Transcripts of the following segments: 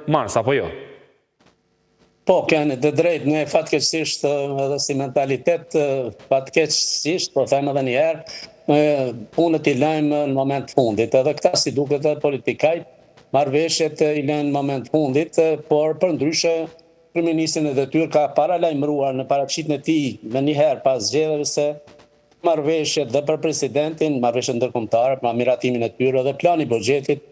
Mars, apo jo? Po, keni të drejtë, ne fatkeqësisht edhe si mentalitet, fatkeqësisht, po them edhe njëherë, punët i lajmë në moment fundit, edhe këta si duket e politikajt, marrëveshjet i lënë në moment fundit, por për ndryshe, kryeministri në detyrë ka paralajmëruar në paraqitjen e tij më njëherë pas zgjedhjeve se marrëveshjet dhe për presidentin, marrëveshjet ndërkombëtare, për miratimin e tyre dhe plani i buxhetit,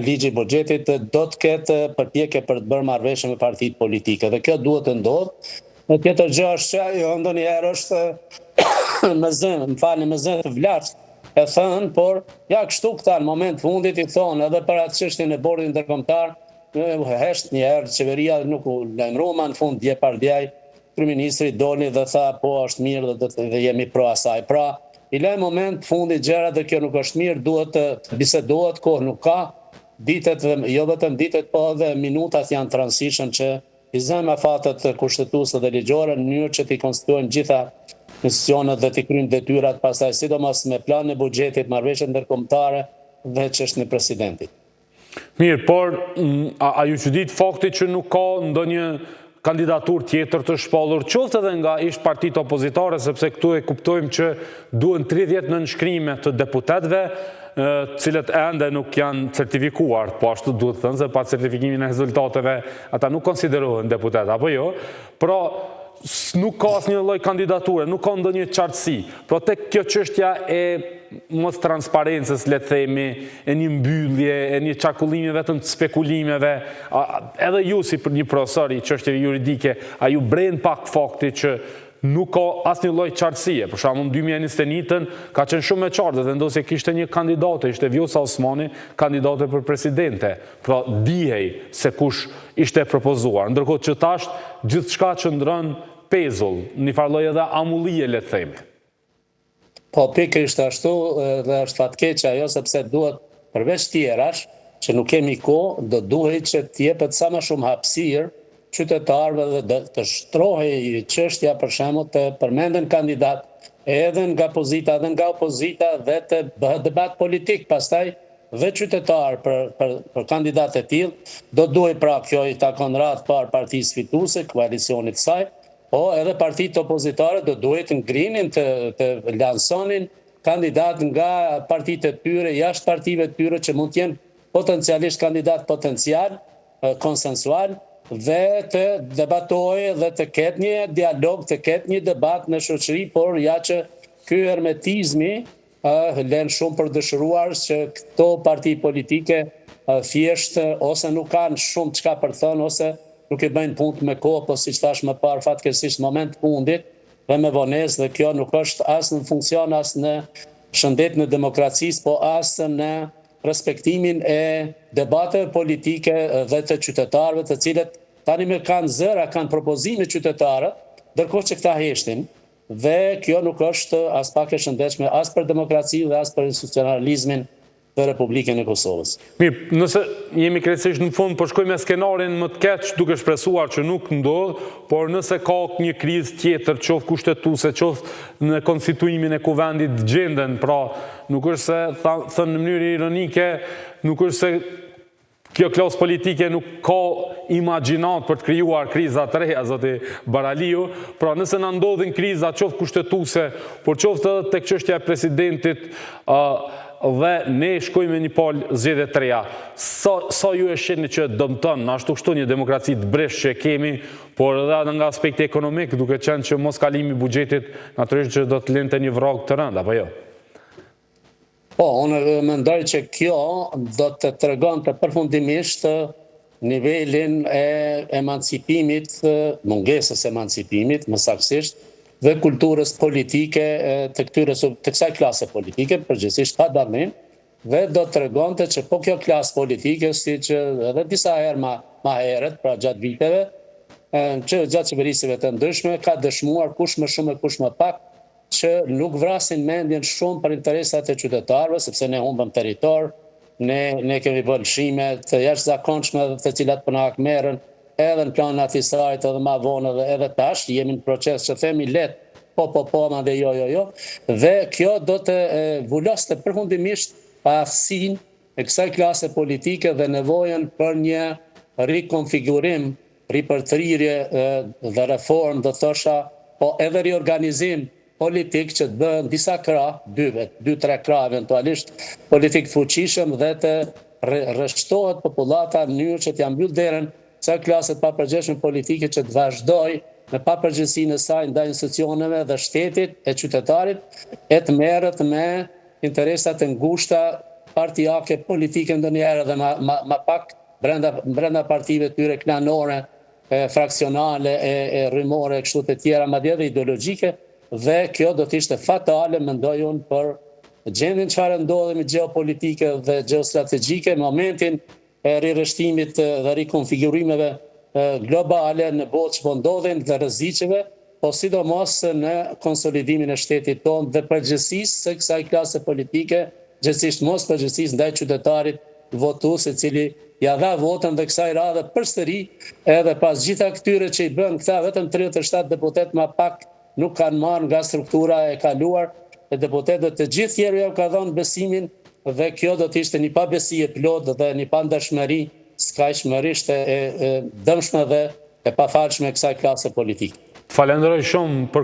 ligji i buxhetit do të ketë përpjekje për të bërë marrëveshje me partitë politike dhe kjo duhet të ndodhë. Në tjetër gjë është që ajo ndonjëherë është me zënë të vlaç e thënë, por ja kështu këta në moment fundit i thonë edhe për atë çështjen e bordit ndërkombëtar, hesht njëherë qeveria nuk u lajmërua në fund dje pardjaj, kryeministri doli dhe tha po është mirë dhe jemi pro asaj. Pra, i laj moment fundit gjëra dhe kjo nuk është mirë, duhet të bisedohet, kohë nuk ka. Ditët, jo vetëm ditët, po edhe minutat janë të rëndësishëm që i zënë afatet kushtetuese dhe ligjore në mënyrë që t'i konstituojnë gjitha institucionet dhe t'i kryjnë detyrat pastaj sidomos me planin e buxhetit, marrëveshjet ndërkombëtare dhe çështjen e presidentit. Mirë, por a ju çudit fakti që nuk ka ndonjë kandidatur tjetër të shpallur, qoftë edhe nga ish partitë opozitare, sepse këtu e kuptojmë që duhen 30 nënshkrime të deputetëve, cilët ende nuk janë certifikuar, po ashtu duhet thënë se pa certifikimin e rezultateve ata nuk konsiderohen deputet, apo jo? Pra, nuk ka asnjë lloj kandidature, nuk ka ndonjë qartësi. Pra tek kjo çështja e mos transparencës, le të themi, e një mbyllje, e një çarkullimi vetëm të spekulimeve, edhe ju si për një profesor i çështjeve juridike, a ju bren pak fakti që nuk ka asnjë lloj qartësie. Për shembull, në 2021 ka qenë shumë e qartë, dhe ndosje kishte një kandidate, ishte Vjosa Osmani, kandidate për presidente. Pra dihej se kush ishte propozuar. Ndërkohë që tash gjithçka qëndron pezull, një farë edhe amullie, le të themi. Po pikërisht ashtu dhe është fatkeqe ajo sepse duhet përveç tjerash që nuk kemi kohë, do duhet që të jepet sa më shumë hapësirë qytetarëve dhe të shtrohej çështja për shembull të përmenden kandidat edhe nga pozita dhe nga opozita dhe të bëhet debat politik pastaj dhe qytetar për kandidat e tillë do duhet pra kjo i takon radh par partisë fituese, koalicionit të saj, po edhe partitë opozitare do duhet ngrinin të lansonin kandidat nga partitë e tyre, jashtë partive të tyre që mund të jenë potencialisht kandidat potencial, konsensual, dhe të debatoje dhe të ketë një dialog, të ketë një debat në shoqëri, por ja që ky hermetizmi lën shumë për dëshiruar që këto parti politike thjesht ose nuk kanë shumë çka për thënë ose nuk i bëjnë punë me kohë, po siç thash më parë fatkeqësisht moment fundit dhe me vonesë, dhe kjo nuk është as në funksion as në shëndet në demokracisë, po as në respektimin e debateve politike dhe të qytetarëve, të cilët tani me kanë zëra, kanë propozime qytetarë, ndërkohë që këta heshtin, dhe kjo nuk është as pak e shëndetshme as për demokracinë dhe as për institucionalizmin të Republikën e Kosovës. Mirë, nëse jemi krejtësisht në fund, po shkojmë me skenarin më të keq duke shpresuar që nuk ndodh, por nëse ka një krizë tjetër, qoftë kushtetuese, qoftë në konstituimin e kuvendit gjenden, pra nuk është se thënë në mënyrë ironike, nuk është se kjo klasë politike nuk ka imagjinat për të krijuar kriza të reja, zoti Baraliu, pra nëse na ndodhin kriza qoftë kushtetuese, por qoftë edhe tek çështja e presidentit, dhe ne shkojmë një palë zgjedhje të reja. Sa ju e shihni që dëmton ashtu kështu një demokraci të breshtë që kemi, por edhe nga aspekti ekonomik, duke qenë që mos kalimi i buxhetit natyrisht që do të lënte një vrag të rënd, apo jo? Po, unë mendoj që kjo do të tregonte përfundimisht nivelin e emancipimit, mungesës emancipimit, më saktësisht, dhe kulturës politike të kësaj klase politike, përgjithsisht pa darnim, dhe do të tregonte që po kjo klasë politike, si që edhe disa herë ma herët, pra gjatë viteve, që gjatë qeverisive të ndryshme, ka dëshmuar kush më shumë e kush më pak, që nuk vrasin mendjen shumë për interesat e qytetarëve, sepse ne humbëm territor, ne kemi bërë lëshime të jashtëzakonshme të cilat po na akmerrën, edhe në planin afisarit, edhe ma vonë, edhe tash, jemi në proces që themi let, po, ma dhe jo, dhe kjo do të vuloste përfundimisht aftësinë e kësaj klase politike dhe nevojën për një rikonfigurim, ripërtrirje dhe reform, do thosha, po edhe riorganizim politik që të bëhen disa krah, 2-3 krah eventualisht, politik të fuqishëm dhe të rreshtohet popullata në mënyrë që t'ja mbyll derën kësaj klase të papërgjegjshme politike që të vazhdoj me papërgjegjësinë e saj ndaj institucioneve dhe shtetit e qytetarit, e të merret me interesat e ngushta partijake, politike ndonjëherë dhe ma pak brenda partive tyre klanore, fraksionale, e rrymore, e kështu të tjera, madje edhe ideologjike, dhe kjo do të ishte fatale, mendoj unë, për gjendjen çfarë ndodhemi geopolitike dhe geostrategjike, momentin e rirreshtimit dhe rikonfigurimeve globale në botë që po ndodhin dhe rreziqeve, po sidomos në konsolidimin e shtetit tonë dhe përgjegjësisë së kësaj klase politike, gjithsesi mos përgjegjësisë ndaj qytetarit votues, i cili ja dha votën dhe kësaj radhe përsëri, edhe pas gjitha këtyre që i bën këta, vetëm 37 deputet ma pak nuk kanë marrë nga struktura e kaluar e deputetëve të gjithë tjerë ja ka dhënë besimin, dhe kjo do të ishte një pabesi e plot dhe një pandashmëri skajshmërisht e dëmshme dhe e pafalshme e kësaj klase politike. Falenderoj shumë për